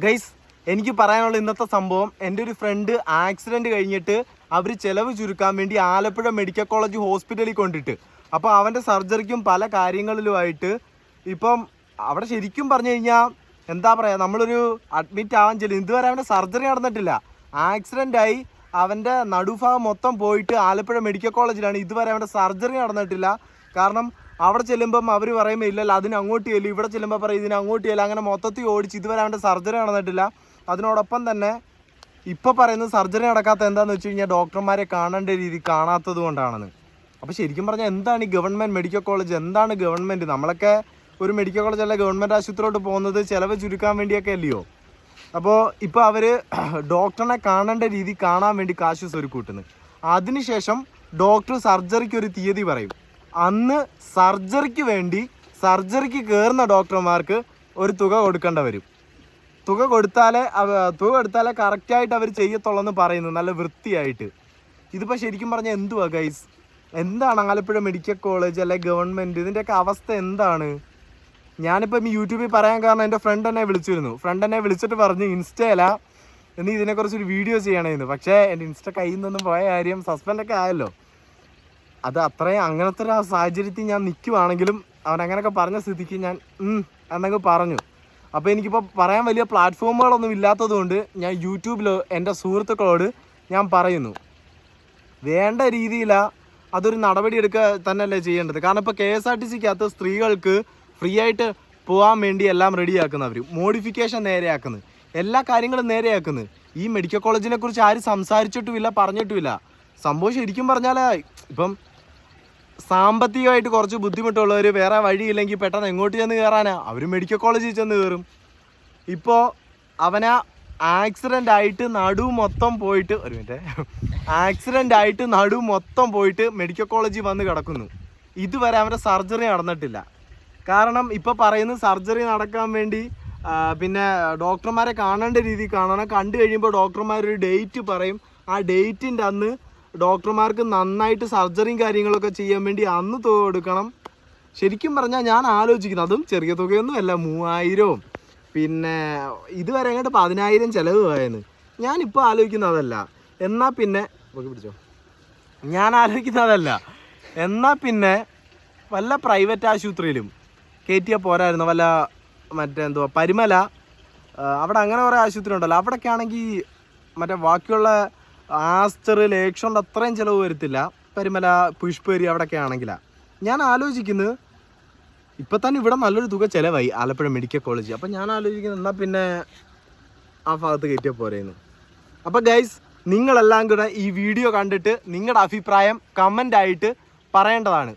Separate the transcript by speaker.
Speaker 1: Guys, എനിക്ക് പറയാനുള്ള ഇന്നത്തെ സംഭവം, എൻ്റെ ഒരു ഫ്രണ്ട് ആക്സിഡൻറ്റ് കഴിഞ്ഞിട്ട് അവർ ചിലവ് ചുരുക്കാൻ വേണ്ടി ആലപ്പുഴ മെഡിക്കൽ കോളേജ് ഹോസ്പിറ്റലിൽ കൊണ്ടിട്ട്, അപ്പോൾ അവൻ്റെ സർജറിക്കും പല കാര്യങ്ങളിലുമായിട്ട് ഇപ്പം അവിടെ ശരിക്കും പറഞ്ഞു കഴിഞ്ഞാൽ എന്താ പറയുക, നമ്മളൊരു അഡ്മിറ്റ് ആവാൻ ചെല്ലും. ഇതുവരെ അവൻ്റെ സർജറി നടന്നിട്ടില്ല. ആക്സിഡൻ്റായി അവൻ്റെ നടുഭാഗം മൊത്തം പോയിട്ട് ആലപ്പുഴ മെഡിക്കൽ കോളേജിലാണ്. ഇതുവരെ അവൻ്റെ സർജറി നടന്നിട്ടില്ല. കാരണം അവിടെ ചെല്ലുമ്പം അവർ പറയുമ്പോൾ ഇല്ലല്ലോ അതിന് അങ്ങോട്ട് ചെല്ലും, ഇവിടെ ചെല്ലുമ്പോൾ പറയും ഇതിന് അങ്ങോട്ട് ചെല്ലും, അങ്ങനെ മൊത്തത്തിൽ ഓടിച്ച് ഇതുവരെ അവൻ്റെ സർജറി നടന്നിട്ടില്ല. അതിനോടൊപ്പം തന്നെ ഇപ്പോൾ പറയുന്നത് സർജറി നടക്കാത്ത എന്താണെന്ന് വെച്ച് കഴിഞ്ഞാൽ ഡോക്ടർമാരെ കാണേണ്ട രീതി കാണാത്തത് കൊണ്ടാണെന്ന്. അപ്പോൾ ശരിക്കും പറഞ്ഞാൽ എന്താണ് ഈ ഗവൺമെൻറ് മെഡിക്കൽ കോളേജ്, എന്താണ് ഗവൺമെൻറ്? നമ്മളൊക്കെ ഒരു മെഡിക്കൽ കോളേജ് അല്ല ഗവൺമെൻറ് ആശുപത്രിയിലോട്ട് പോകുന്നത് ചിലവ് ചുരുക്കാൻ വേണ്ടിയൊക്കെ അല്ലയോ? അപ്പോൾ ഇപ്പോൾ അവർ ഡോക്ടറിനെ കാണേണ്ട രീതി കാണാൻ വേണ്ടി കാശ് സ്വരുക്കൂട്ടുന്നു. അതിനുശേഷം ഡോക്ടർ സർജറിക്ക് ഒരു തീയതി പറയും. അന്ന് സർജറിക്ക് വേണ്ടി സർജറിക്ക് കയറുന്ന ഡോക്ടർമാർക്ക് ഒരു തുക കൊടുക്കേണ്ട വരും. തുക കൊടുത്താലേ കറക്റ്റായിട്ട് അവർ ചെയ്യത്തുള്ളൂ പറയുന്നു, നല്ല വൃത്തിയായിട്ട്. ഇതിപ്പോൾ ശരിക്കും പറഞ്ഞാൽ എന്തുവാ ഗൈസ്, എന്താണ് ആലപ്പുഴ മെഡിക്കൽ കോളേജ് അല്ലെ ഗവൺമെൻറ്, ഇതിൻ്റെയൊക്കെ അവസ്ഥ എന്താണ്? ഞാനിപ്പം ഈ യൂട്യൂബിൽ പറയാൻ കാരണം എൻ്റെ ഫ്രണ്ട് എന്നെ വിളിച്ചിട്ട് പറഞ്ഞു ഇൻസ്റ്റയില നീ ഇതിനെക്കുറിച്ചൊരു വീഡിയോ ചെയ്യണമെന്ന്. പക്ഷേ എൻ്റെ ഇൻസ്റ്റ കയ്യിൽ നിന്നൊന്നും പോയ കാര്യം സസ്പെൻഡൊക്കെ ആയല്ലോ. അത് അത്രയും അങ്ങനത്തെ ഒരു സാഹചര്യത്തിൽ ഞാൻ നിൽക്കുവാണെങ്കിലും അവൻ അങ്ങനെയൊക്കെ പറഞ്ഞ സ്ഥിതിക്ക് ഞാൻ എന്നങ്ങ് പറഞ്ഞു. അപ്പോൾ എനിക്കിപ്പോൾ പറയാൻ വലിയ പ്ലാറ്റ്ഫോമുകളൊന്നും ഇല്ലാത്തത് കൊണ്ട് ഞാൻ യൂട്യൂബിൽ എൻ്റെ സുഹൃത്തുക്കളോട് ഞാൻ പറയുന്നു, വേണ്ട രീതിയിലാണ് അതൊരു നടപടി എടുക്കുക തന്നെയല്ലേ ചെയ്യേണ്ടത്. കാരണം ഇപ്പോൾ KSRTCക്കകത്ത് സ്ത്രീകൾക്ക് ഫ്രീ ആയിട്ട് പോകാൻ വേണ്ടി എല്ലാം റെഡിയാക്കുന്നവർ, മോഡിഫിക്കേഷൻ നേരെയാക്കുന്നത്, എല്ലാ കാര്യങ്ങളും നേരെയാക്കുന്നത്. ഈ മെഡിക്കൽ കോളേജിനെ കുറിച്ച് ആരും സംസാരിച്ചിട്ടുമില്ല, പറഞ്ഞിട്ടുമില്ല. സംഭവം ശരിക്കും പറഞ്ഞാൽ ഇപ്പം സാമ്പത്തികമായിട്ട് കുറച്ച് ബുദ്ധിമുട്ടുള്ളവർ വേറെ വഴിയില്ലെങ്കിൽ പെട്ടെന്ന് എങ്ങോട്ട് ചെന്ന് കയറാനാ, അവർ മെഡിക്കൽ കോളേജിൽ ചെന്ന് കയറും. ഇപ്പോൾ അവനാ ആക്സിഡൻ്റ് ആയിട്ട് നടുവ് മൊത്തം പോയിട്ട് മെഡിക്കൽ കോളേജിൽ വന്ന് കിടക്കുന്നു. ഇതുവരെ അവൻ്റെ സർജറി നടന്നിട്ടില്ല. കാരണം ഇപ്പോൾ പറയുന്നത് സർജറി നടക്കാൻ വേണ്ടി പിന്നെ ഡോക്ടർമാരെ കാണേണ്ട രീതി കാണണം. കണ്ടു കഴിയുമ്പോൾ ഡോക്ടർമാരൊരു ഡേറ്റ് പറയും. ആ ഡേറ്റിൻ്റെ അന്ന് ഡോക്ടർമാർക്ക് നന്നായിട്ട് സർജറിയും കാര്യങ്ങളൊക്കെ ചെയ്യാൻ വേണ്ടി അന്ന് തുക കൊടുക്കണം. ശരിക്കും പറഞ്ഞാൽ ഞാൻ ആലോചിക്കുന്നത്, അതും ചെറിയ തുകയൊന്നും അല്ല, 3000 പിന്നെ ഇതുവരെ അങ്ങോട്ട് 10,000 ചിലവ് ആയെന്ന്. ഞാനിപ്പോൾ ആലോചിക്കുന്നതല്ല. എന്നാൽ പിന്നെ വല്ല പ്രൈവറ്റ് ആശുപത്രിയിലും കയറ്റിയാൽ പോരായിരുന്നു. വല്ല പരിമല, അവിടെ അങ്ങനെ കുറേ ആശുപത്രി ഉണ്ടല്ലോ. അവിടെയൊക്കെ ആണെങ്കിൽ ബാക്കിയുള്ള ആസ്റ്റർ ലേക്ഷോണ്ട് അത്രയും ചിലവ് വരത്തില്ല. പരിമല, പുഷ്പേരി അവിടെയൊക്കെ ആണെങ്കിലാണ് ഞാൻ ആലോചിക്കുന്നത്. ഇപ്പം തന്നെ ഇവിടെ നല്ലൊരു തുക ചിലവായി ആലപ്പുഴ മെഡിക്കൽ കോളേജ്. അപ്പം ഞാൻ ആലോചിക്കുന്നത് എന്നാൽ പിന്നെ ആ ഭാഗത്ത് കയറ്റിയാൽ പോരെയെന്ന്. അപ്പോൾ ഗൈസ്, നിങ്ങളെല്ലാം കൂടെ ഈ വീഡിയോ കണ്ടിട്ട് നിങ്ങളുടെ അഭിപ്രായം കമൻ്റായിട്ട് പറയേണ്ടതാണ്.